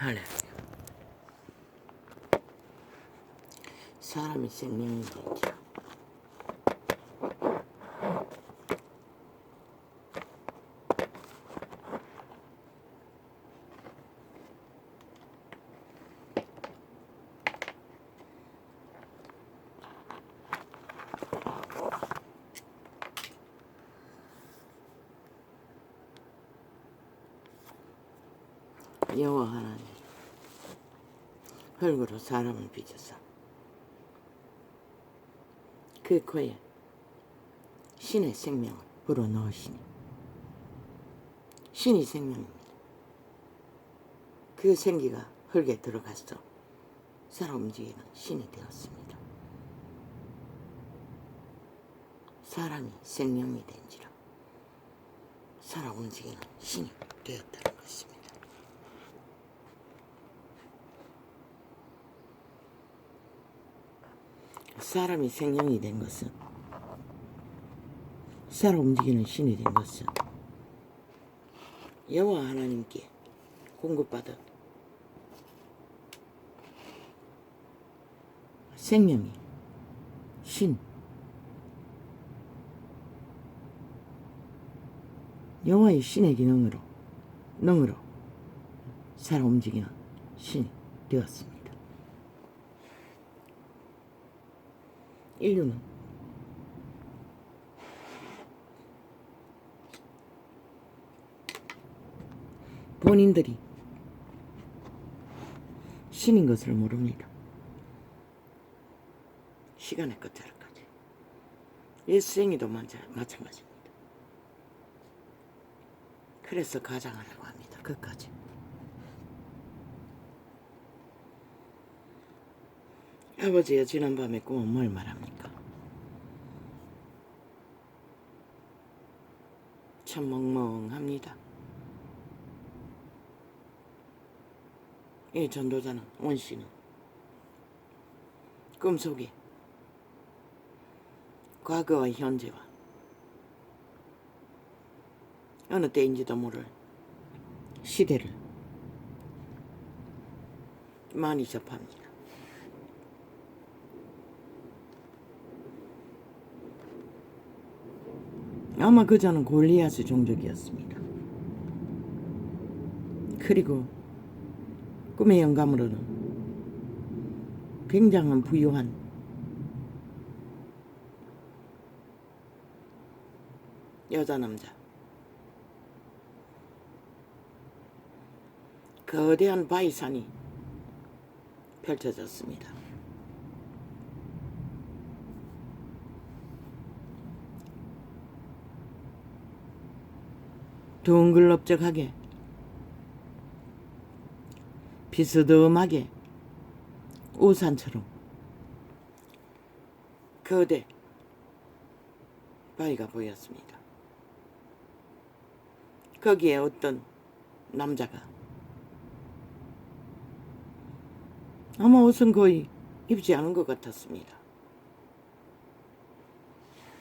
할렐루야. 사람이 생명이 되죠. 여호와 하나님, 흙으로 사람을 빚어서 그 코에 신의 생명을 불어넣으시니 신이 생명입니다. 그 생기가 흙에 들어가서 살아 움직이는 신이 되었습니다. 사람이 생명이 된지라 살아 움직이는 신이 되었다는 것입니다. 사람이 생명이 된 것은, 살아 움직이는 신이 된 것은 여호와 하나님께 공급받은 생명이 신, 여호와의 신의 능으로 살아 움직이는 신이 되었습니다. 인류는 본인들이 신인 것을 모릅니다. 시간의 끝자락까지. 일생이도 마찬가지입니다. 그래서 가장하라고 합니다. 끝까지. 아버지의 지난밤의 꿈은 뭘 말합니까? 참 멍멍합니다. 이 전도자는, 원씨는 꿈속에 과거와 현재와 어느 때인지도 모를 시대를 많이 접합니다. 아마 그자는 골리앗의 종족이었습니다. 그리고 꿈의 영감으로는 굉장한 부유한 여자 남자, 거대한 바위산이 펼쳐졌습니다. 둥글넓적하게 비스듬하게 우산처럼 거대 바위가 보였습니다. 거기에 어떤 남자가, 아마 옷은 거의 입지 않은 것 같았습니다.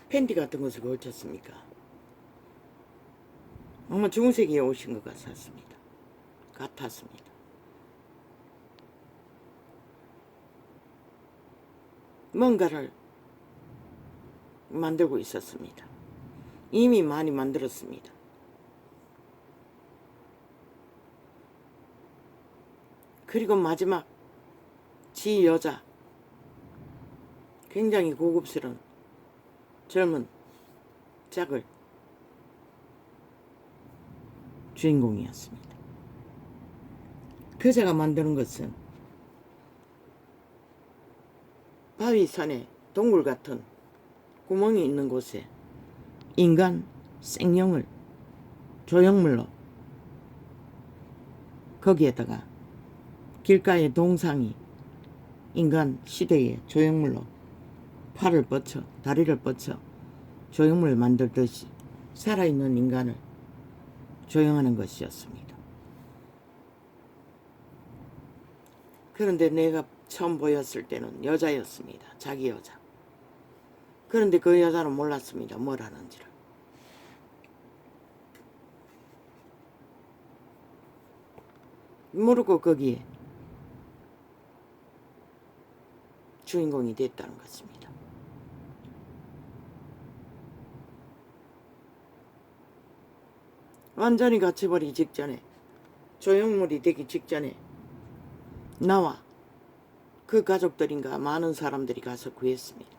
팬티 같은 것을 걸쳤습니까? 아마 중세기에 오신 것 같았습니다. 뭔가를 만들고 있었습니다. 이미 많이 만들었습니다. 그리고 마지막 지 여자, 굉장히 고급스러운 젊은 짝을 주인공이었습니다. 그자가 만드는 것은 바위산에 동굴 같은 구멍이 있는 곳에 인간 생명을 조형물로, 거기에다가 길가의 동상이 인간 시대의 조형물로 팔을 뻗쳐 다리를 뻗쳐 조형물을 만들듯이 살아있는 인간을 조형하는 것이었습니다. 그런데 내가 처음 보였을 때는 여자였습니다. 자기 여자. 그런데 그 여자는 몰랐습니다. 뭘 하는지를. 모르고 거기에 주인공이 됐다는 것입니다. 완전히 갇혀버리기 직전에, 조형물이 되기 직전에 나와 그 가족들인가 많은 사람들이 가서 구했습니다.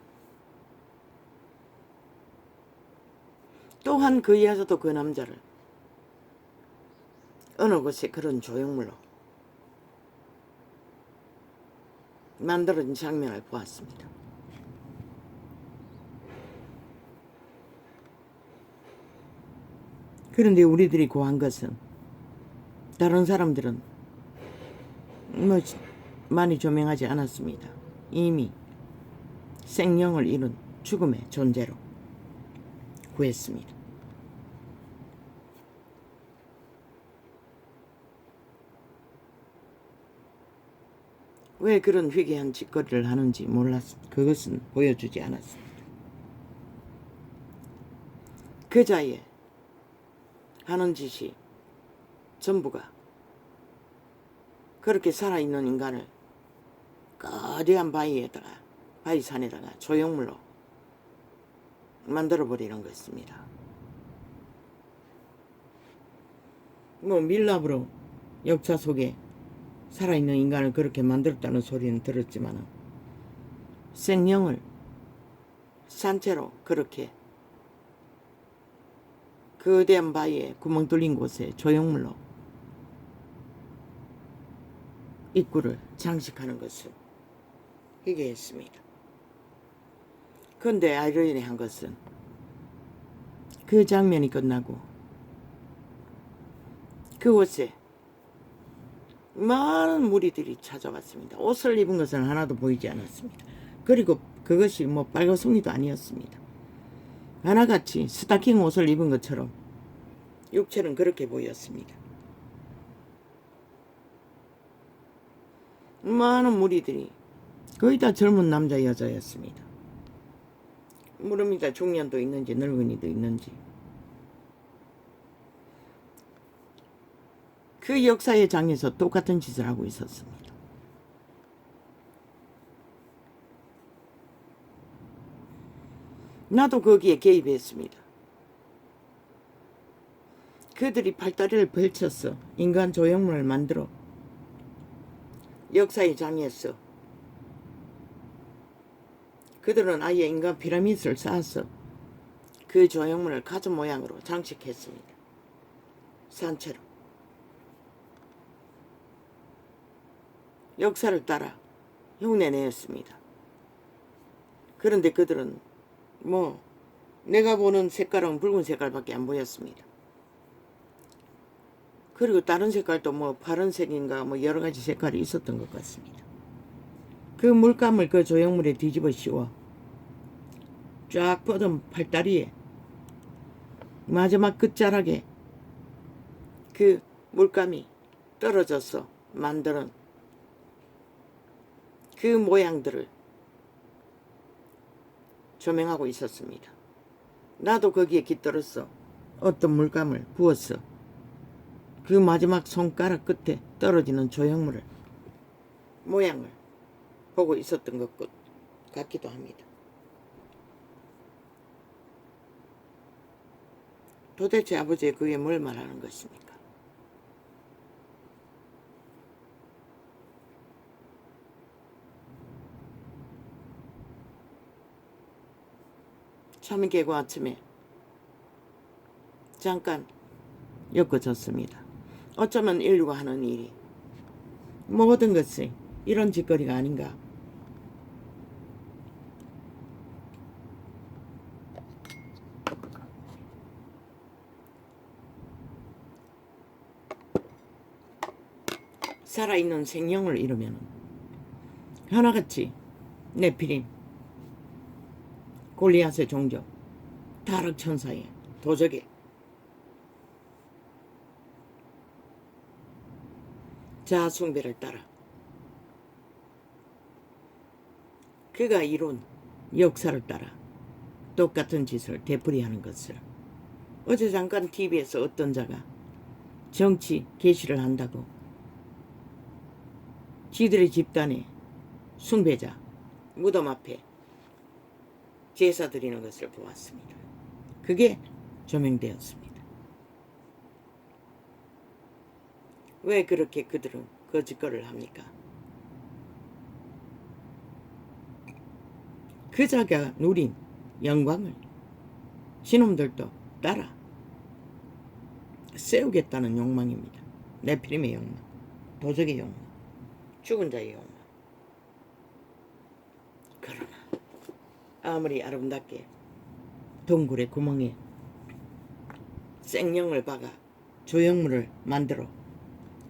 또한 그 여자도 그 남자를 어느 곳에 그런 조형물로 만들어진 장면을 보았습니다. 그런데 우리들이 구한 것은, 다른 사람들은 뭐 많이 조명하지 않았습니다. 이미 생명을 잃은 죽음의 존재로 구했습니다. 왜 그런 회개한 짓거리를 하는지 몰랐습니다. 그것은 보여주지 않았습니다. 그 자에 하는 짓이 전부가 그렇게 살아있는 인간을 거대한 바위산에다가 조형물로 만들어버리는 것입니다. 뭐 밀랍으로 역사 속에 살아있는 인간을 그렇게 만들었다는 소리는 들었지만, 생명을 산채로 그렇게 거대한 바위에 구멍 뚫린 곳에 조형물로 입구를 장식하는 것을 희귀했습니다. 그런데 아이러니한 것은, 그 장면이 끝나고 그곳에 많은 무리들이 찾아왔습니다. 옷을 입은 것은 하나도 보이지 않았습니다. 그리고 그것이 뭐 빨간송이도 아니었습니다. 하나같이 스타킹 옷을 입은 것처럼 육체는 그렇게 보였습니다. 많은 무리들이 거의 다 젊은 남자 여자였습니다. 모릅니다. 중년도 있는지 늙은이도 있는지. 그 역사의 장에서 똑같은 짓을 하고 있었습니다. 나도 거기에 개입했습니다. 그들이 팔다리를 펼쳐서 인간 조형물을 만들어 역사의 장에서 그들은 아예 인간 피라미드를 쌓아서 그 조형물을 가슴 모양으로 장식했습니다. 산채로. 역사를 따라 흉내내었습니다. 그런데 그들은 뭐 내가 보는 색깔은 붉은 색깔밖에 안 보였습니다. 그리고 다른 색깔도 뭐 파란색인가 뭐 여러 가지 색깔이 있었던 것 같습니다. 그 물감을 그 조형물에 뒤집어 씌워 쫙 뻗은 팔다리에 마지막 끝자락에 그 물감이 떨어져서 만드는 그 모양들을 조명하고 있었습니다. 나도 거기에 깃들어서 어떤 물감을 부었어 그 마지막 손가락 끝에 떨어지는 조형물을 모양을 보고 있었던 것 같기도 합니다. 도대체 아버지의 그게 뭘 말하는 것입니까? 잠이 깨고 아침에 잠깐 엮어졌습니다. 어쩌면 인류가 하는 일이 모든 것이 이런 짓거리가 아닌가. 살아있는 생명을 잃으면 하나같이 네피림, 골리앗의 종족, 타락 천사의 도적의 자아숭배를 따라 그가 이룬 역사를 따라 똑같은 짓을 되풀이하는 것을 어제 잠깐 TV에서 어떤 자가 정치 계시를 한다고 지들의 집단의 숭배자 무덤 앞에 제사 드리는 것을 보았습니다. 그게 조명되었습니다. 왜 그렇게 그들은 거짓거리를 합니까? 그 자가 누린 영광을 신놈들도 따라 세우겠다는 욕망입니다. 네피림의 욕망, 도적의 욕망, 죽은 자의 욕망. 그러나 아무리 아름답게 동굴의 구멍에 생명을 박아 조형물을 만들어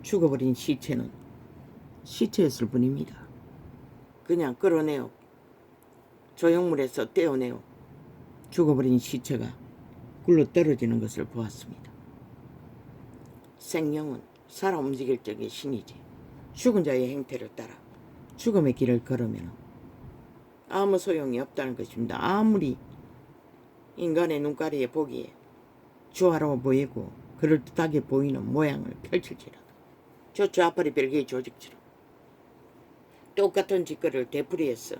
죽어버린 시체는 시체였을 뿐입니다. 그냥 끌어내어 조형물에서 떼어내어 죽어버린 시체가 굴러 떨어지는 것을 보았습니다. 생명은 살아 움직일 적의 신이지 죽은 자의 행태를 따라 죽음의 길을 걸으면 아무 소용이 없다는 것입니다. 아무리 인간의 눈가리에 보기에 주화로워 보이고 그럴듯하게 보이는 모양을 펼칠지라도 저 좌파리 별개의 조직처럼 똑같은 짓거리를 되풀이해서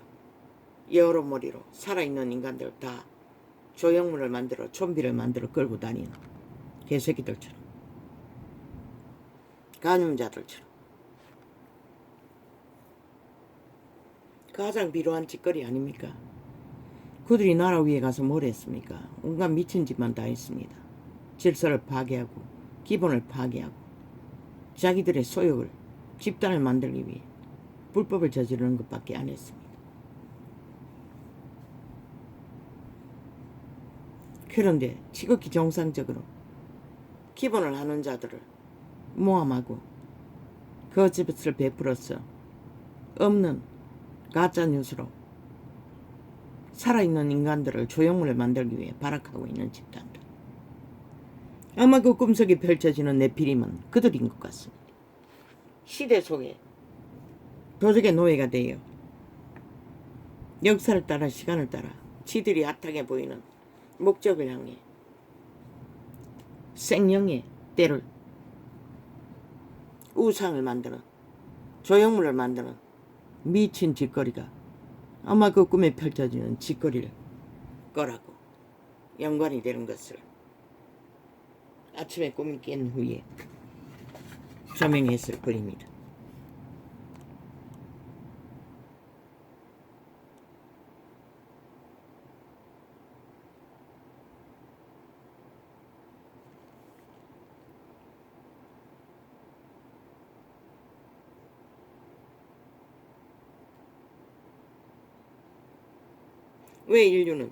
여러 머리로 살아있는 인간들 다 조형물을 만들어 좀비를 만들어 끌고 다니는 개새끼들처럼 간음자들처럼 가장 비루한 짓거리 아닙니까? 그들이 나라 위에 가서 뭘 했습니까? 온갖 미친 짓만 다 했습니다. 질서를 파괴하고 기본을 파괴하고 자기들의 소욕을 집단을 만들기 위해 불법을 저지르는 것밖에 안 했습니다. 그런데 지극히 정상적으로 기본을 하는 자들을 모함하고 거짓을 베풀어서 없는 가짜뉴스로 살아있는 인간들을 조형물을 만들기 위해 발악하고 있는 집단들. 아마 그 꿈속에 펼쳐지는 네피림은 그들인 것 같습니다. 시대 속에 도적의 노예가 되어 역사를 따라 시간을 따라 지들이 핫하게 보이는 목적을 향해 생명의 때를 우상을 만드는 조형물을 만드는 미친 짓거리가 아마 그 꿈에 펼쳐지는 짓거리를 거라고 연관이 되는 것을 아침에 꿈이 깬 후에 조명했을 뿐입니다. 왜 인류는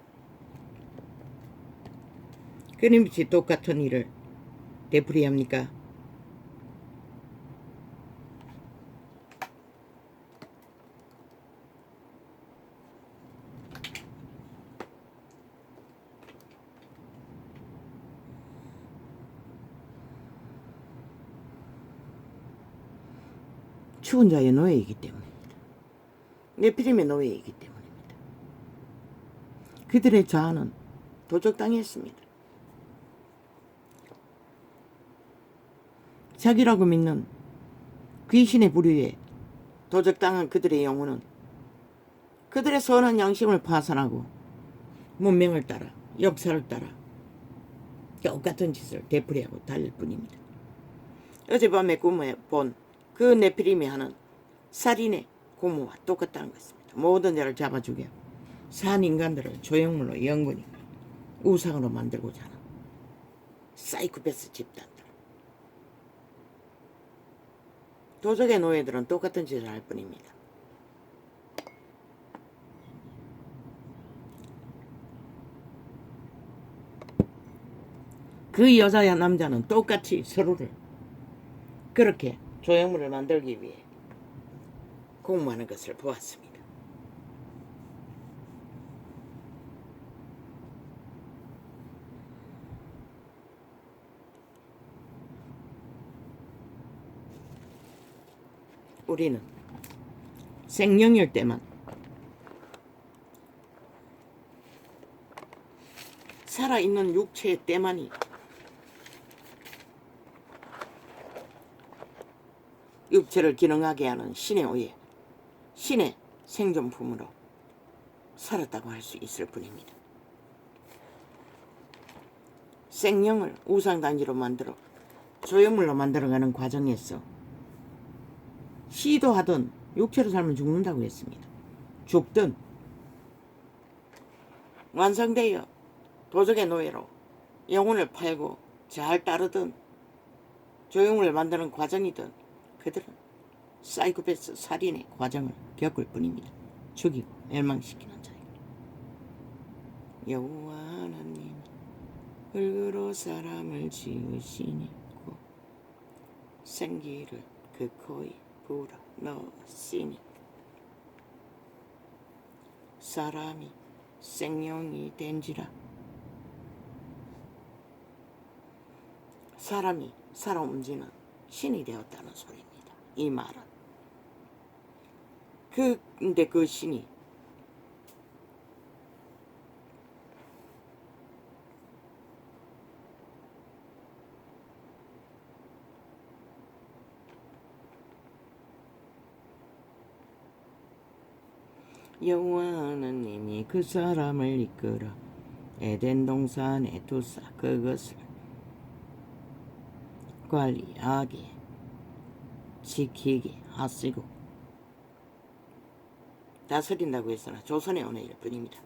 끊임없이 똑같은 일을 되풀이합니까? 죽은 자의 노예이기 때문입니다. 네피림의 노예이기 때문입니다. 그들의 자아는 도적당했습니다. 자기라고 믿는 귀신의 부류에 도적당한 그들의 영혼은 그들의 선한 양심을 파산하고 문명을 따라 역사를 따라 똑같은 짓을 되풀이하고 달릴 뿐입니다. 어젯밤에 꿈에 본 그 네피림이 하는 살인의 고모와 똑같다는 것입니다. 모든 자를 잡아 죽여 산 인간들을 조형물로 영원히 우상으로 만들고자 하는 사이코패스 집단들. 도적의 노예들은 똑같은 짓을 할 뿐입니다. 그 여자야 남자는 똑같이 서로를 그렇게 조형물을 만들기 위해 공모하는 것을 보았습니다. 우리는 생명일 때만 살아있는 육체의 때만이 육체를 기능하게 하는 신의 오해, 신의 생존품으로 살았다고 할 수 있을 뿐입니다. 생명을 우상단지로 만들어 조형물로 만들어가는 과정에서 시도하던 육체로 살면 죽는다고 했습니다. 죽든 완성되어 도적의 노예로 영혼을 팔고 잘 따르던 조형물을 만드는 과정이든 그들은 사이코패스 살인의 과정을 겪을 뿐입니다. 죽이고 멸망시키는 자예요. 여호와 하나님 흙으로 사람을 지으시니고 생기를 그 코에 불어 넣으시니 사람이 생명이 된지라. 사람이 살아온지는 신이 되었다는 소리입니다. 이 말은 근데 그 신이 여호와 하나님이 그 사람을 이끌어 에덴 동산에 두사 그것을 관리하게 지키게 하시고 다스린다고 했으나 조선의 언어일 뿐입니다.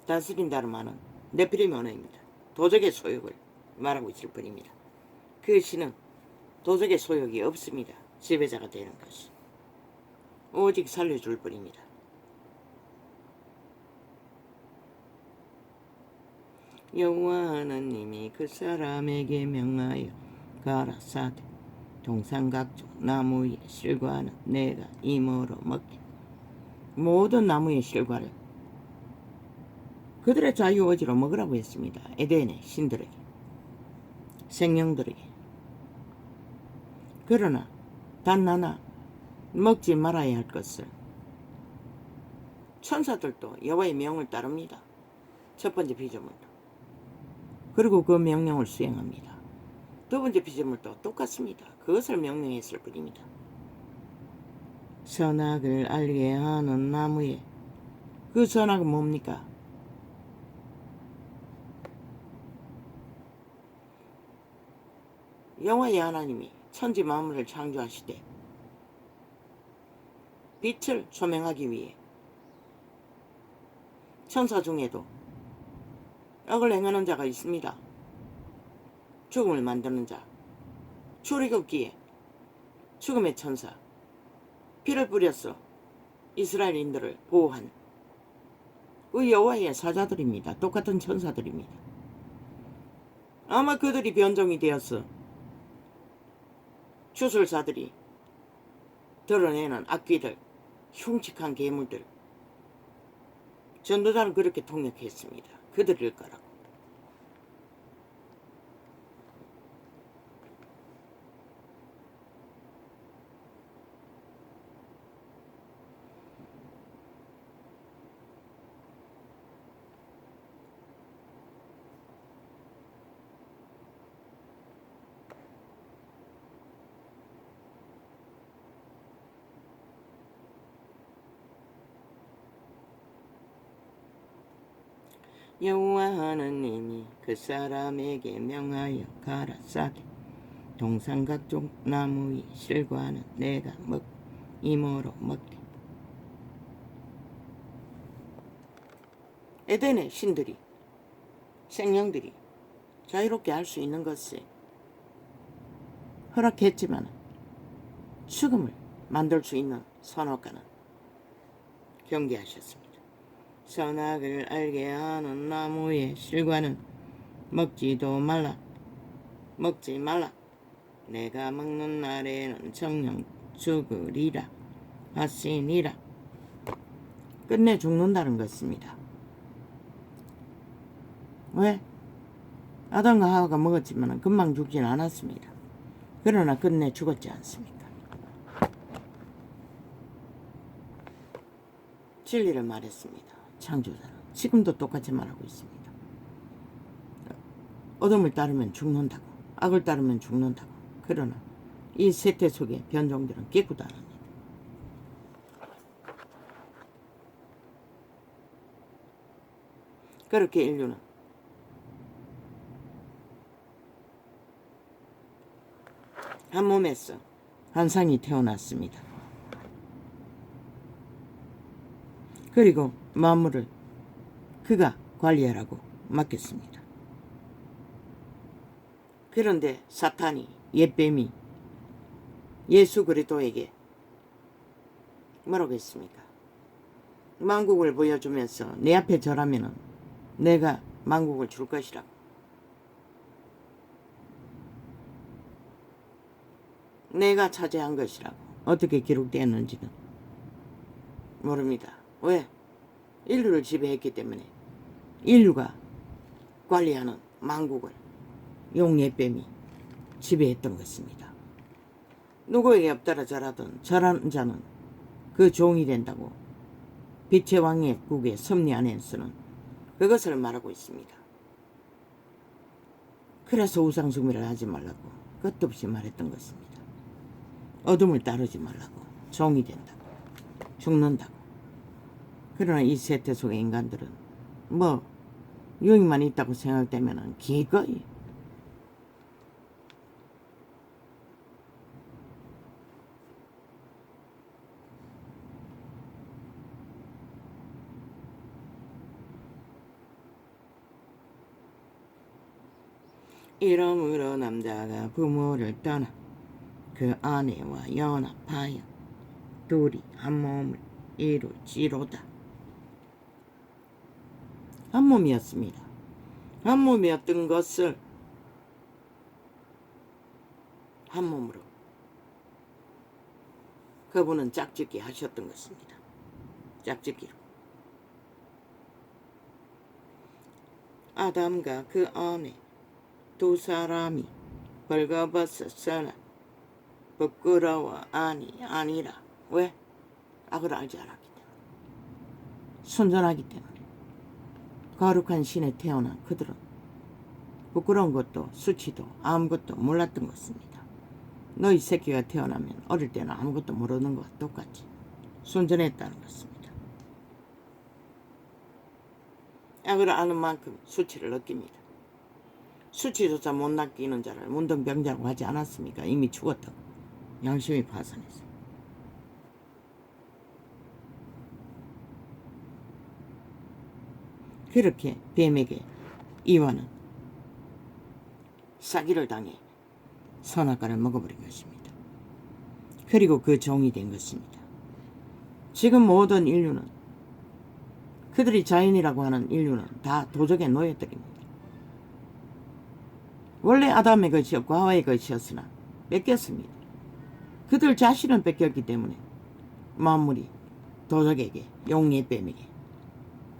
다스린다는 말은 네피림 언어입니다. 도적의 소욕을 말하고 있을 뿐입니다. 그 신은 도적의 소욕이 없습니다. 지배자가 되는 것이 오직 살려줄 뿐입니다. 여호와 하나님이 그 사람에게 명하여 가라사대 동산각종 나무의 실과는 내가 이모로 먹게. 모든 나무의 실과를 그들의 자유의지로 먹으라고 했습니다. 에덴의 신들에게, 생명들에게. 그러나 단 하나 먹지 말아야 할 것을 천사들도 여호와의 명을 따릅니다. 첫 번째 피조물도. 그리고 그 명령을 수행합니다. 두 번째 피조물도 똑같습니다. 그것을 명령했을 뿐입니다. 선악을 알게 하는 나무에 그 선악은 뭡니까? 여호와의 하나님이 천지 만물을 창조하시되 빛을 조명하기 위해 천사 중에도 악을 행하는 자가 있습니다. 죽음을 만드는 자, 출애굽기에 죽음의 천사, 피를 뿌려서 이스라엘인들을 보호한 그 여호와의 사자들입니다. 똑같은 천사들입니다. 아마 그들이 변종이 되어서 주술사들이 드러내는 악귀들, 흉측한 괴물들, 전도자는 그렇게 통역했습니다. 그들일 거라고. 여호와 하나님이 그 사람에게 명하여 가라사대 동산 각종 나무의 실과는 내가 이모로 먹게. 에덴의 신들이, 생명들이 자유롭게 할 수 있는 것을 허락했지만 죽음을 만들 수 있는 선악과는 경계하셨습니다. 선악을 알게 하는 나무의 실과는 먹지도 말라. 먹지 말라. 내가 먹는 날에는 정령 죽으리라 하시니라. 끝내 죽는다는 것입니다. 왜? 아담과 하와가 먹었지만 금방 죽진 않았습니다. 그러나 끝내 죽었지 않습니까? 진리를 말했습니다. 창조자는 지금도 똑같이 말하고 있습니다. 어둠을 따르면 죽는다고. 악을 따르면 죽는다고. 그러나 이 세태 속에 변종들은 깨꾸도 안 합니다. 그렇게 인류는 한 몸에서 한 상이 태어났습니다. 그리고 만물을 그가 관리하라고 맡겼습니다. 그런데 사탄이 옛뱀이 예수 그리스도에게 뭐라고 했습니까? 만국을 보여주면서 내 앞에 절하면은 내가 만국을 줄 것이라고. 내가 차지한 것이라고. 어떻게 기록되었는지는 모릅니다. 왜? 인류를 지배했기 때문에 인류가 관리하는 만국을 용예뱀이 지배했던 것입니다. 누구에게 엎드려 절하든 절하는 자는 그 종이 된다고 빛의 왕의 국의 섭리 안에서는 그것을 말하고 있습니다. 그래서 우상숭배를 하지 말라고 끝도 없이 말했던 것입니다. 어둠을 따르지 말라고. 종이 된다고. 죽는다고. 그러나 이 세태 속의 인간들은 뭐 유익만 있다고 생각되면 기꺼이 이러므로 남자가 부모를 떠나 그 아내와 연합하여 둘이 한 몸을 이룰지로다. 한 몸이었습니다. 한 몸이었던 것을 한 몸으로 그분은 짝짓기 하셨던 것입니다. 짝짓기로. 아담과 그 아내 두 사람이 벌거벗었으나 부끄러워 아니라. 왜? 악을 알지 않았기 때문에. 순전하기 때문에. 거룩한 신에 태어난 그들은 부끄러운 것도 수치도 아무것도 몰랐던 것입니다. 너희 새끼가 태어나면 어릴 때는 아무것도 모르는 것과 똑같이 순전했다는 것입니다. 악을 아는 만큼 수치를 느낍니다. 수치조차 못 느끼는 자를 문둥병자라고 하지 않았습니까? 이미 죽었다고. 양심이 파산했어요. 그렇게 뱀에게 이와는 사기를 당해 선악과를 먹어버린 것입니다. 그리고 그 종이 된 것입니다. 지금 모든 인류는 그들이 자연이라고 하는 인류는 다 도적의 노예들입니다. 원래 아담의 것이었고 하와의 것이었으나 뺏겼습니다. 그들 자신은 뺏겼기 때문에 만물이 도적에게 용예뱀에게.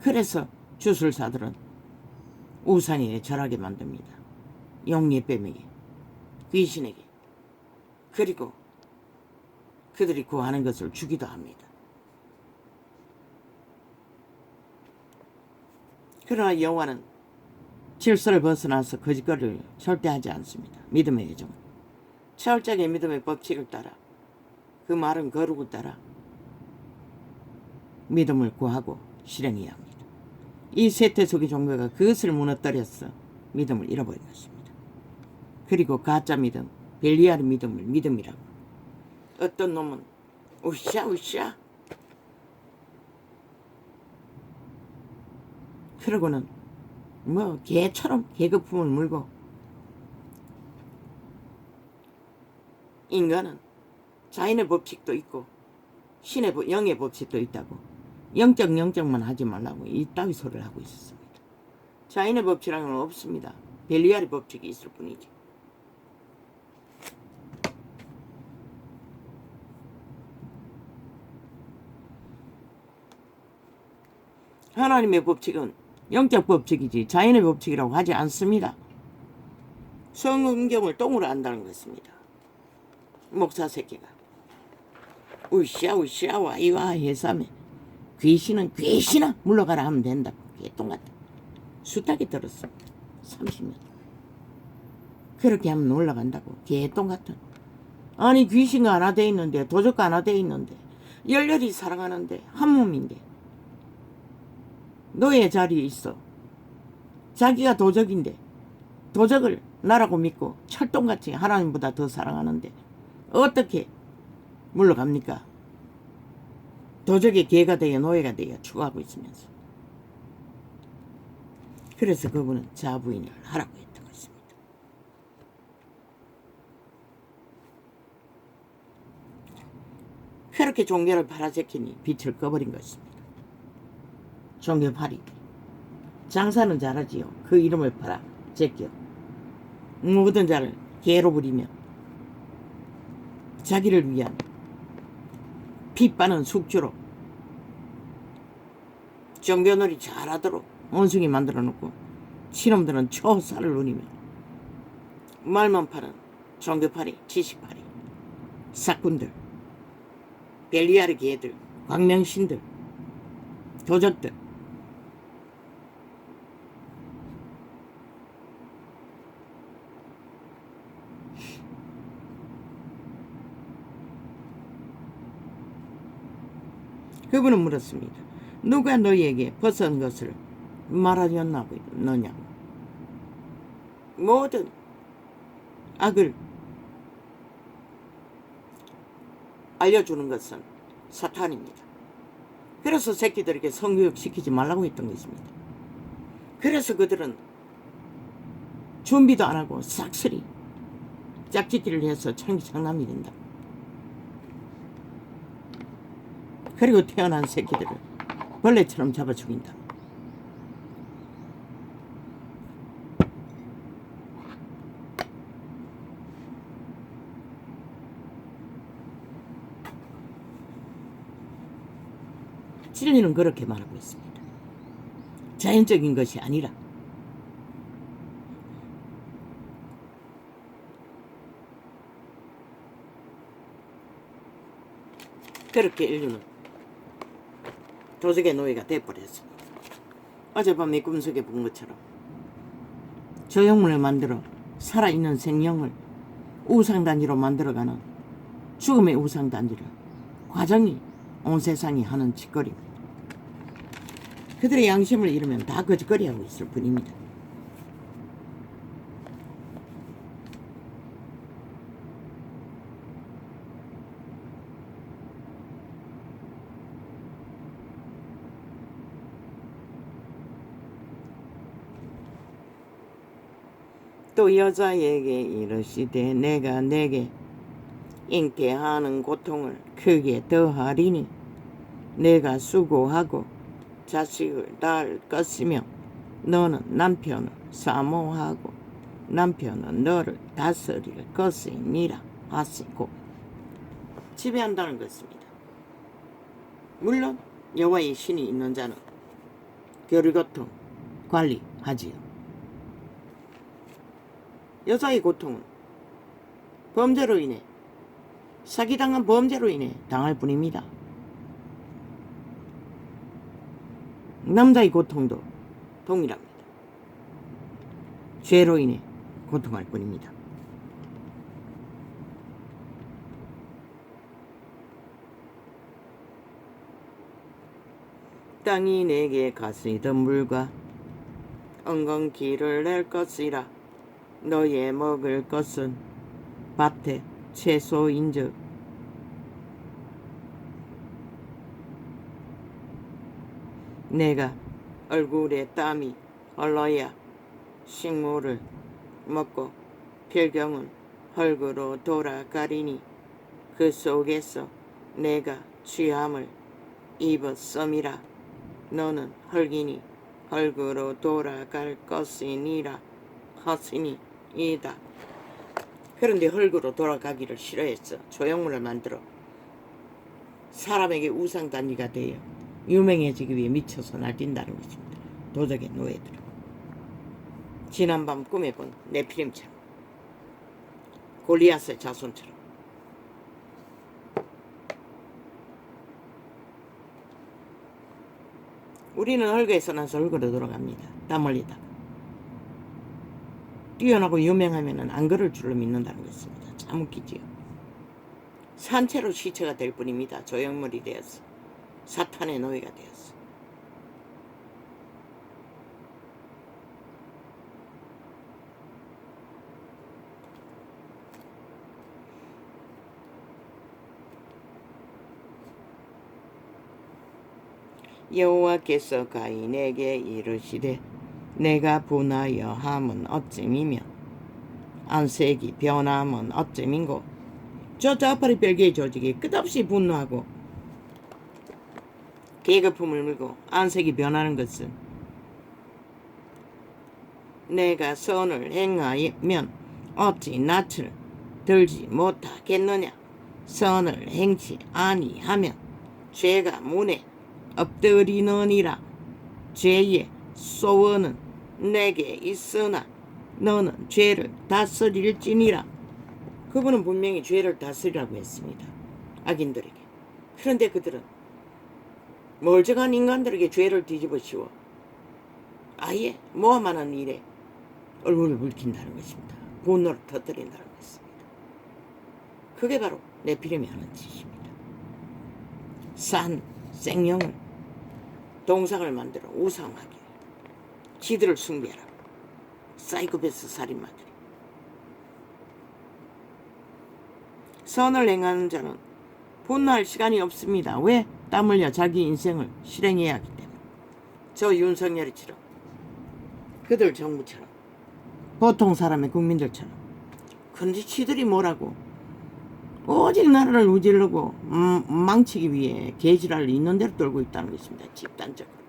그래서 주술사들은 우상에게 절하게 만듭니다. 용예뱀에게, 귀신에게. 그리고 그들이 구하는 것을 주기도 합니다. 그러나 여호와는 질서를 벗어나서 거짓거리를 절대 하지 않습니다. 믿음의 여정. 철저하게 믿음의 법칙을 따라 그 말은 거룩을 따라 믿음을 구하고 실행해야 합니다. 이 세태 속의 종교가 그것을 무너뜨려서 믿음을 잃어버린 것입니다. 그리고 가짜 믿음, 벨리알의 믿음을 믿음이라고. 어떤 놈은 으쌰 그러고는 뭐 개처럼 개거품을 물고. 인간은 자연의 법칙도 있고 신의 영의 법칙도 있다고. 영적만 하지 말라고 이따위 소리를 하고 있었습니다. 자연의 법칙이라는 건 없습니다. 벨리알의 법칙이 있을 뿐이지. 하나님의 법칙은 영적 법칙이지 자연의 법칙이라고 하지 않습니다. 성경을 똥으로 안다는 것입니다. 목사 새끼가 으쌰 와이와 해삼에 귀신아 물러가라 하면 된다고. 개똥 같다. 수탉이 들었습니다. 30년. 그렇게 하면 올라간다고. 개똥 같은. 아니 귀신과 하나 돼 있는데 도적과 하나 돼 있는데 열렬히 사랑하는데 한 몸인데 너의 자리에 있어. 자기가 도적인데 도적을 나라고 믿고 철동같이 하나님보다 더 사랑하는데 어떻게 물러갑니까? 도적의 개가 되어 노예가 되어 추구하고 있으면서. 그래서 그분은 자부인을 하라고 했던 것입니다. 그렇게 종교를 팔아제키니 빛을 꺼버린 것입니다. 종교팔이. 장사는 잘하지요. 그 이름을 팔아 제껴 모든 자를 개로 부리며 자기를 위한 핏바는 숙주로 종교놀이 잘하도록 원숭이 만들어 놓고 치놈들은 초살을 누리며 말만 파는 종교팔이, 지식팔이, 사꾼들, 벨리아르 개들, 광명신들, 도적들. 그분은 물었습니다. 누가 너희에게 벗은 것을 말하였느냐고. 모든 악을 알려주는 것은 사탄입니다. 그래서 새끼들에게 성교육 시키지 말라고 했던 것입니다. 그래서 그들은 준비도 안 하고 싹쓸이 짝짓기를 해서 창남이 된다. 그리고 태어난 새끼들을 벌레처럼 잡아 죽인다. 진리는 그렇게 말하고 있습니다. 자연적인 것이 아니라 그렇게 인류는 도적의 노예가 되어버렸습니다. 어젯밤 내 꿈속에 본 것처럼 조형물을 만들어 살아있는 생명을 우상단지로 만들어가는 죽음의 우상단지를 과정이 온 세상이 하는 짓거리입니다. 그들의 양심을 잃으면 다 거짓거리하고 있을 뿐입니다. 또 여자에게 이르시되 내가 내게 잉태하는 고통을 크게 더하리니 내가 수고하고 자식을 낳을 것이며 너는 남편을 사모하고 남편은 너를 다스릴 것이니라 하시고 지배한다는 것입니다. 물론 여호와의 신이 있는 자는 교리고통 관리하지요. 여자의 고통은 범죄로 인해 사기당한 범죄로 인해 당할 뿐입니다. 남자의 고통도 동일합니다. 죄로 인해 고통할 뿐입니다. 땅이 내게 가시던 물과 엉겅퀴를 낼 것이라. 너의 먹을 것은 밭의 채소인즉 내가 얼굴에 땀이 흘러야 식물을 먹고 필경은 흙으로 돌아가리니 그 속에서 내가 취함을 입었음이라. 너는 흙이니 흙으로 돌아갈 것이니라 하시니 이다. 그런데 흙으로 돌아가기를 싫어했어. 조형물을 만들어 사람에게 우상단지가 되어 유명해지기 위해 미쳐서 날뛴다는 것입니다. 도적의 노예들. 지난밤 꿈에 본 네피림처럼 골리앗의 자손처럼 우리는 흙에서 나서 흙으로 돌아갑니다. 땀 흘리다가 뛰어나고 유명하면은 안 그럴 줄로 믿는다는 것입니다. 참 웃기지요. 산채로 시체가 될 뿐입니다. 조형물이 되었어. 사탄의 노예가 되었어. 여호와께서 가인에게 이르시되 내가 분하여 함은 어찌미며 안색이 변함은 어찌민고. 저 좌파리 별개의 조직이 끝없이 분노하고 계급품을 물고 안색이 변하는 것은 내가 선을 행하면 어찌 낯을 들지 못하겠느냐. 선을 행치 아니하면 죄가 문에 엎드리느니라. 죄의 소원은 내게 있으나 너는 죄를 다스릴지니라. 그분은 분명히 죄를 다스리라고 했습니다. 악인들에게. 그런데 그들은 멀쩡한 인간들에게 죄를 뒤집어 씌워 아예 모함하는 일에 얼굴을 붉힌다는 것입니다. 분노를 터뜨린다는 것입니다. 그게 바로 네피림이 하는 짓입니다. 산 생명을 동상을 만들어 우상하게 지들을 숭배하라. 사이코패스 살인마들이. 선을 행하는 자는 분노할 시간이 없습니다. 왜? 땀 흘려 자기 인생을 실행해야 하기 때문에. 저 윤석열이처럼, 그들 정부처럼, 보통 사람의 국민들처럼. 그런데 지들이 뭐라고 오직 나라를 우지르고 망치기 위해 개지랄을 있는 대로 떨고 있다는 것입니다. 집단적으로.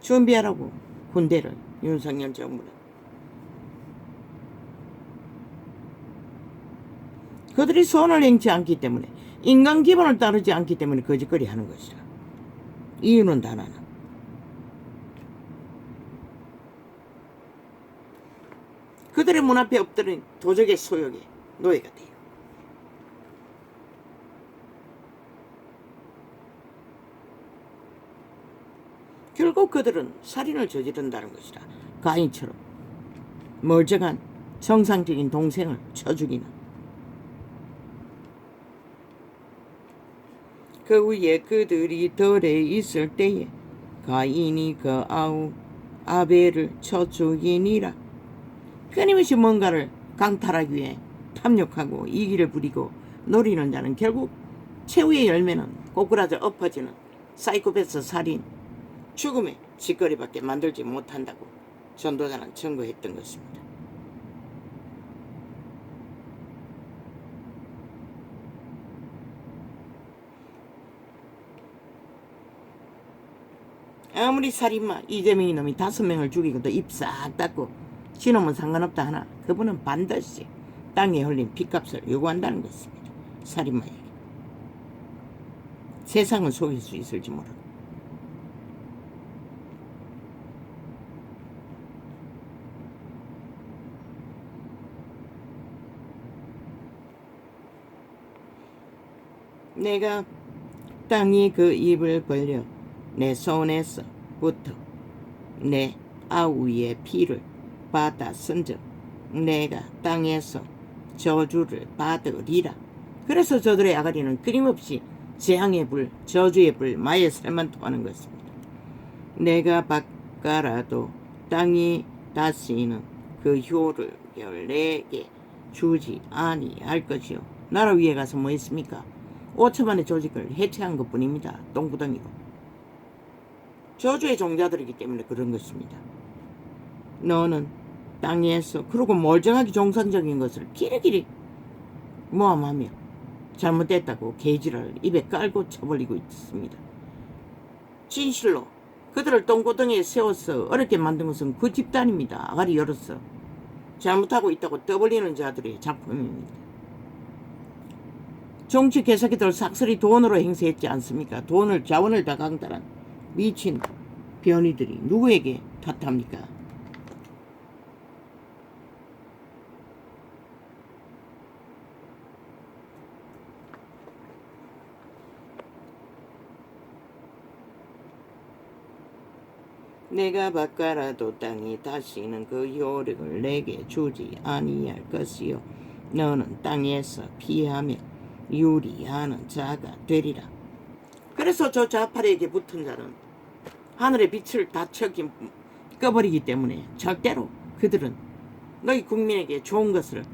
준비하라고 군대를, 윤석열 정부는. 그들이 선을 행치 않기 때문에, 인간 기본을 따르지 않기 때문에 거짓거리 하는 것이라. 이유는 단 하나. 그들의 문 앞에 엎드린 도적의 소욕에 노예가 돼요. 결국 그들은 살인을 저지른다는 것이라. 가인처럼 멀쩡한 정상적인 동생을 쳐 죽이는. 그 후에 그들이 덜에 있을 때에 가인이 그 아우 아벨을 쳐 죽이니라. 끊임없이 뭔가를 강탈하기 위해 탐욕하고 이기를 부리고 노리는 자는 결국 최후의 열매는 꼬꾸라져 엎어지는 사이코패스 살인, 죽음의 짓거리밖에 만들지 못한다고 전도자는 증거했던 것입니다. 아무리 살인마 이재명이 놈이 5명을 죽이고도 입 싹 닫고 지놈은 상관없다 하나 그분은 반드시 땅에 흘린 핏값을 요구한다는 것입니다. 살인마에게. 세상을 속일 수 있을지 모르고. 내가 땅이 그 입을 벌려 내 손에서부터 내 아우의 피를 받아 쓴즉 내가 땅에서 저주를 받으리라. 그래서 저들의 아가리는 끊임없이 재앙의 불, 저주의 불, 마의 살만 토하는 것입니다. 내가 바꿔라도 땅이 다시는 그 효를 내게 주지 아니할 것이요. 나라 위에 가서 뭐 했습니까? 5천만의 조직을 해체한 것뿐입니다. 똥구덩이로. 저주의 종자들이기 때문에 그런 것입니다. 너는 땅에서 그러고 멀쩡하게 정상적인 것을 길이길이 모함하며 잘못됐다고 개지를 입에 깔고 쳐버리고 있습니다. 진실로 그들을 똥구덩이에 세워서 어렵게 만든 것은 그 집단입니다. 아가리 열었어. 잘못하고 있다고 떠벌리는 자들의 작품입니다. 정치 개새끼들 삭슬이 돈으로 행세했지 않습니까? 돈을, 자원을 다 강탈한 미친 변이들이 누구에게 탓합니까? 내가 바꿔라도 땅이 다시는 그 효력을 내게 주지 아니할 것이요 너는 땅에서 피하며 유리하는 자가 되리라. 그래서 저 좌파에게 붙은 자는 하늘의 빛을 다 꺼버리기 때문에 절대로 그들은 너희 국민에게 좋은 것을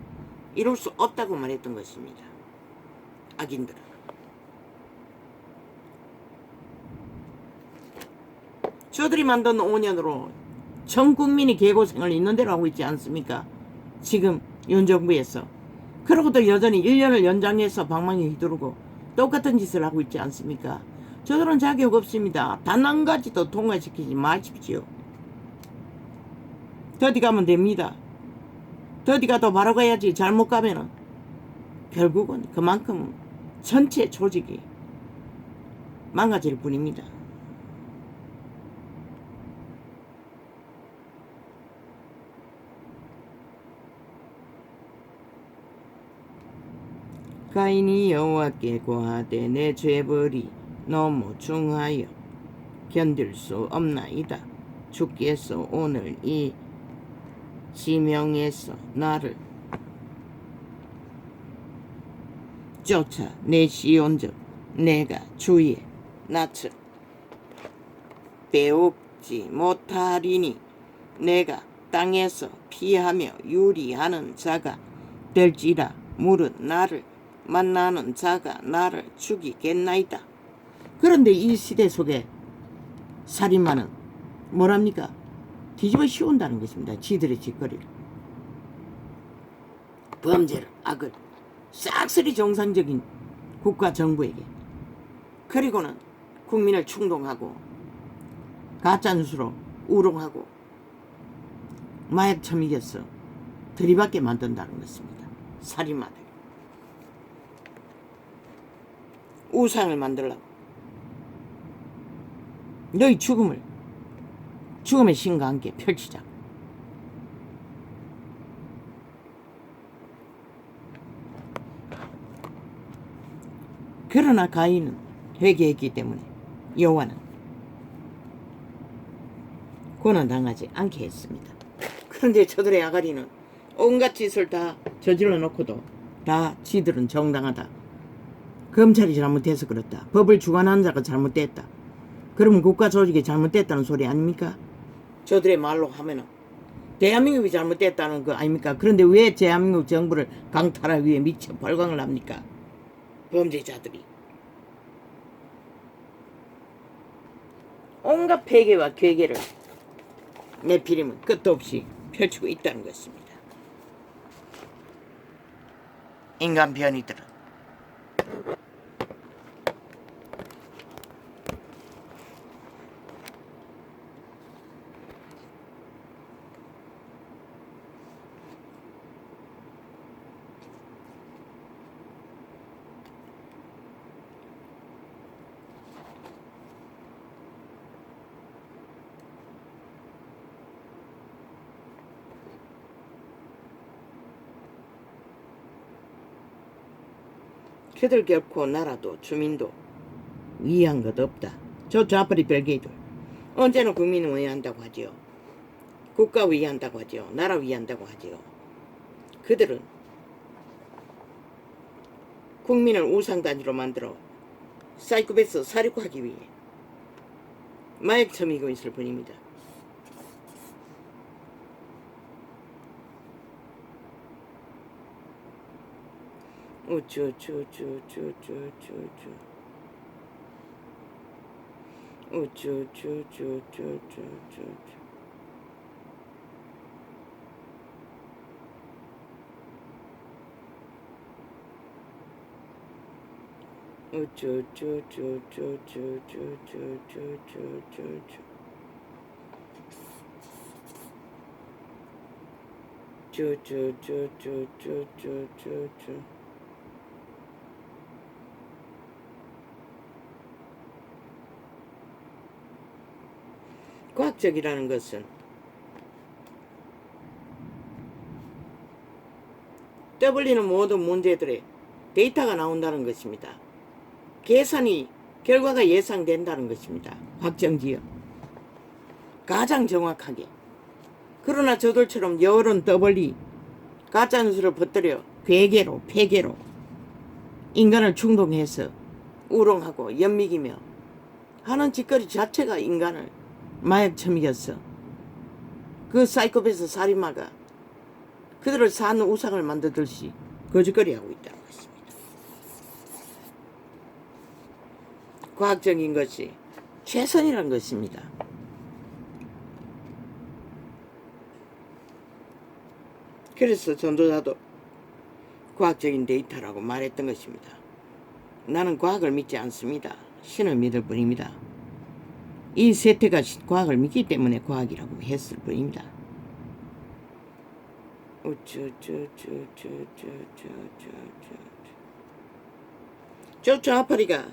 이룰 수 없다고 말했던 것입니다. 악인들은. 저들이 만든 5년으로 전 국민이 개고생을 있는 대로 하고 있지 않습니까? 지금 윤정부에서. 그러고도 여전히 1년을 연장해서 방망이 휘두르고 똑같은 짓을 하고 있지 않습니까? 저들은 자격 없습니다. 단 한 가지도 통과시키지 마십시오. 더디 가면 됩니다. 더디 가도 바로 가야지. 잘못 가면은 결국은 그만큼 전체 조직이 망가질 뿐입니다. 가인이 여호와께 고하되 내 죄벌이 너무 중하여 견딜 수 없나이다. 주께서 오늘 이 지명에서 나를 쫓아 내시온즉 내가 주의 낯을 배웁지 못하리니 내가 땅에서 피하며 유리하는 자가 될지라. 물은 나를 만나는 자가 나를 죽이겠나이다. 그런데 이 시대 속에 살인마는 뭐랍니까? 뒤집어 씌운다는 것입니다. 지들의 짓거리를. 범죄를, 악을 싹쓸이 정상적인 국가 정부에게, 그리고는 국민을 충동하고 가짜뉴스로 우롱하고 마약 처먹여서 들이받게 만든다는 것입니다. 살인마들. 우상을 만들라고. 너희 죽음의 신과 함께 펼치자. 그러나 가인은 회개했기 때문에 여호와는 고난당하지 않게 했습니다. 그런데 저들의 아가리는 온갖 짓을 다 저질러 놓고도 다 지들은 정당하다. 검찰이 잘못해서 그렇다. 법을 주관하는 자가 잘못됐다. 그러면 국가 조직이 잘못됐다는 소리 아닙니까? 저들의 말로 하면은 대한민국이 잘못됐다는 거 아닙니까? 그런데 왜 대한민국 정부를 강탈하기 위해 미쳐 발광을 합니까? 범죄자들이. 온갖 폐괴와 괴괴를 내피림은 끝도 없이 펼치고 있다는 것입니다. 인간 변이들은. 그들 결코 나라도 주민도 위한 것 없다. 저 좌파리 별개들 언제나 국민을 위한다고 하지요. 국가 위한다고 하지요. 나라 위한다고 하지요. 그들은 국민을 우상단지로 만들어 사이코패스 살인하기 위해 마약 처미고 있을 뿐입니다. 과학적이라는 것은 떠벌리는 모든 문제들의 데이터가 나온다는 것입니다. 계산이 결과가 예상된다는 것입니다. 확정지어. 가장 정확하게. 그러나 저들처럼 여론 떠벌리 가짜뉴스를 퍼뜨려 괴계로 폐계로 인간을 충동해서 우롱하고 연미기며 하는 짓거리 자체가 인간을 마약 처먹였어. 그 사이코패스 살인마가 그들을 사는 우상을 만들듯이 거짓거리하고 있다는 것입니다. 과학적인 것이 최선이라는 것입니다. 그래서 전도자도 과학적인 데이터라고 말했던 것입니다. 나는 과학을 믿지 않습니다. 신을 믿을 뿐입니다. 이 세태가 과학을 믿기 때문에 과학이라고 했을 뿐입니다. 저 좌파리가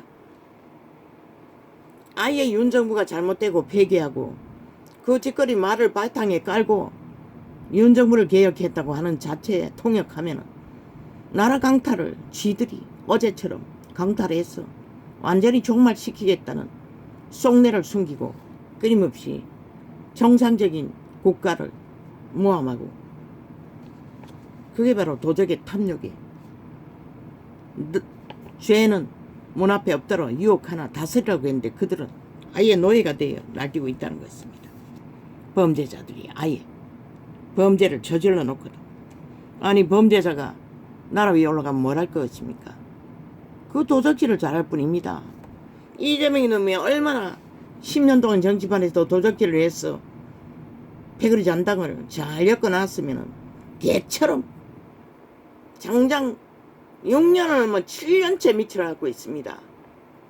아예 윤정부가 잘못되고 폐기하고 그 짓거리 말을 바탕에 깔고 윤정부를 개혁했다고 하는 자체에 통역하면은 나라 강탈을 쥐들이 어제처럼 강탈해서 완전히 종말시키겠다는 속내를 숨기고 끊임없이 정상적인 국가를 모함하고, 그게 바로 도적의 탐욕에 죄는 문 앞에 없도록 유혹하나 다스리라고 했는데 그들은 아예 노예가 되어 날뛰고 있다는 것입니다. 범죄자들이 아예 범죄를 저질러 놓거든. 아니 범죄자가 나라 위에 올라가면 뭘 할 것입니까? 그 도적질을 잘할 뿐입니다. 이재명이 놈이 얼마나 10년 동안 정치판에서 도적질을 해서 패거리 잔당을 잘 엮어놨으면 개처럼 장장 6년을 7년째 밑을 하고 있습니다.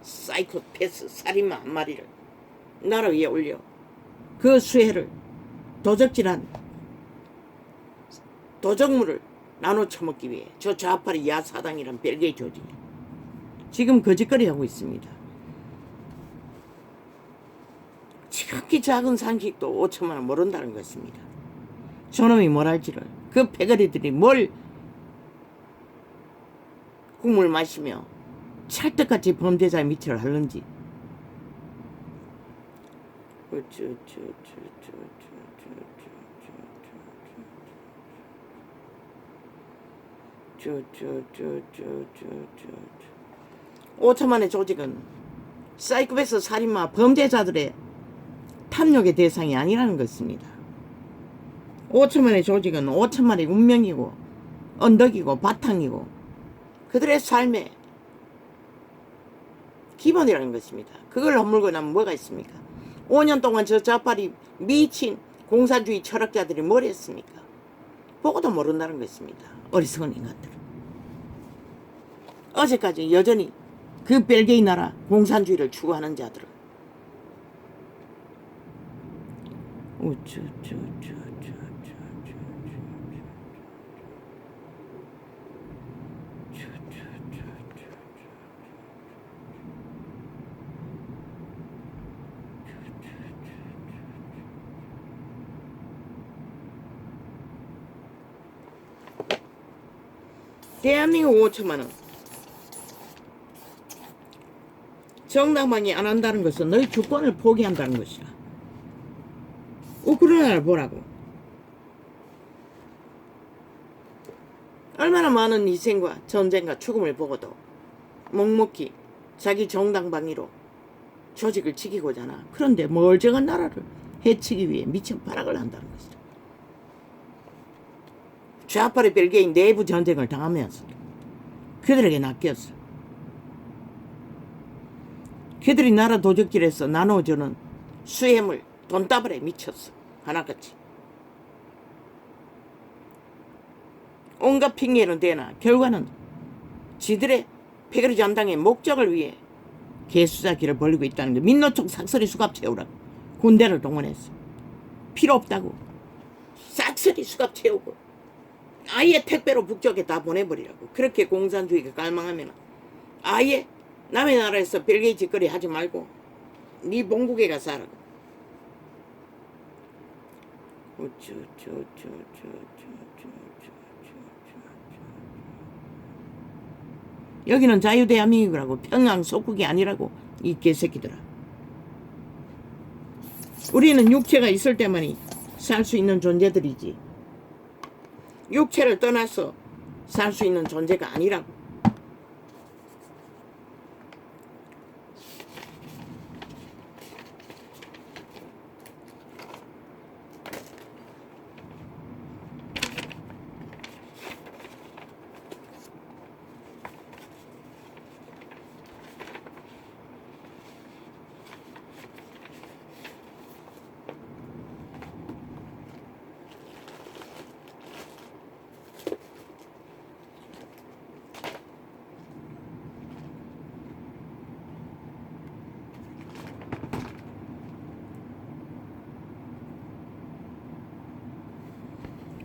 사이코패스 살인마 한 마리를 나라 위에 올려 그 수혜를 도적질한 도적물을 나눠 처먹기 위해 저 좌파리 야사당이란 벨기에 조직이 지금 거짓거리 하고 있습니다. 지극히 작은 상식도 5천만 원 모른다는 것입니다. 저놈이 뭘 할지를, 그 패거리들이 뭘 국물 마시며 찰떡같이 범죄자의 밑을 하는지. 오천만의 조직은 사이코패스 살인마 범죄자들의 탐욕의 대상이 아니라는 것입니다. 5천만의 조직은 5천만의 운명이고 언덕이고 바탕이고 그들의 삶의 기본이라는 것입니다. 그걸 허물고 나면 뭐가 있습니까? 5년 동안 저 좌파리 미친 공산주의 철학자들이 뭘 했습니까? 보고도 모른다는 것입니다. 어리석은 인간들. 어제까지 여전히 그 벨기에 나라 공산주의를 추구하는 자들은 대한민국 5천만 원 정당방위 안 한다는 것은 너희 주권을 포기한다는 것이야. 우크라이나를 보라고. 얼마나 많은 희생과 전쟁과 죽음을 보고도 묵묵히 자기 정당방위로 조직을 지키고자 하나. 그런데 멀쩡한 나라를 해치기 위해 미친 발악을 한다는 것이다. 좌파리 벨기에 내부 전쟁을 당하면서 그들에게 낚였어. 그들이 나라 도적질에서 나눠주는 수혜물 돈다발에 미쳤어. 하나같이. 온갖 핑계는 되나 결과는 지들의 패거리 잔당의 목적을 위해 개수자기를 벌리고 있다는 게 민노총 싹쓸이 수갑 채우라고 군대를 동원했어. 필요 없다고 싹쓸이 수갑 채우고 아예 택배로 북쪽에 다 보내버리라고. 그렇게 공산주의가 갈망하면 아예 남의 나라에서 벨기에 짓거리 하지 말고 네 본국에 가서 하라고. 여기는 자유대한민국이라고. 평양 속국이 아니라고 이 개새끼들아. 우리는 육체가 있을 때만이 살 수 있는 존재들이지. 육체를 떠나서 살 수 있는 존재가 아니라고.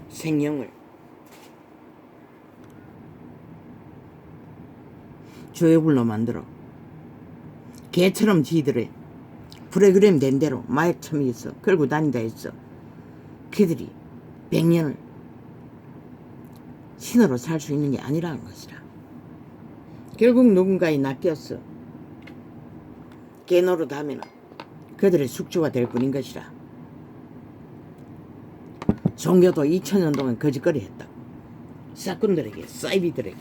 생명을 조여불로 만들어 개처럼 지들의 프로그램 된 대로 마약 처미에서 끌고 다닌다 했어. 그들이 100년을 신으로 살 수 있는 게 아니라는 것이라. 결국 누군가에 낚였어. 개노릇 하면 그들의 숙주가 될 뿐인 것이라. 종교도 2000년 동안 거짓거리 했다고. 사꾼들에게, 사이비들에게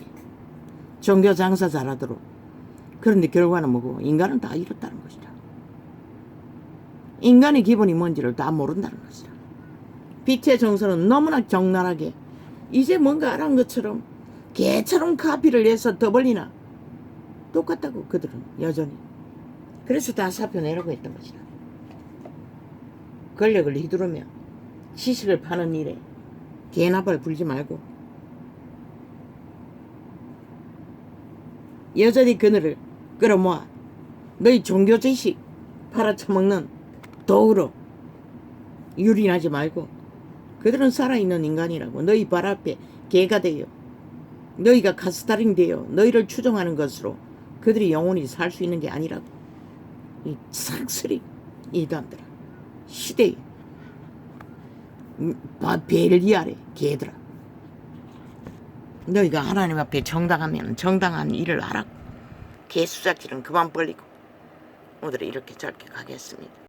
종교 장사 잘하도록. 그런데 결과는 뭐고? 인간은 다 이렇다는 것이다. 인간의 기본이 뭔지를 다 모른다는 것이다. 빛의 정서는 너무나 적나라하게 이제 뭔가 알아는 것처럼 개처럼 카피를 해서 더 벌리나 똑같다고. 그들은 여전히. 그래서 다 사표내라고 했던 것이다. 권력을 휘두르며 지식을 파는 일에 개나발 불지 말고 여전히 그늘을 끌어모아 너희 종교 지식 팔아쳐먹는 도구로 유린하지 말고. 그들은 살아있는 인간이라고. 너희 발 앞에 개가 되어 너희가 가스타링 되어 너희를 추종하는 것으로 그들이 영원히 살 수 있는 게 아니라고. 이 싹쓸이 이단들아, 시대에 벨리아래 개들아. 너희가 하나님 앞에 정당하면 정당한 일을 하라고. 개수작질은 그만 벌리고 오늘은 이렇게 짧게 가겠습니다.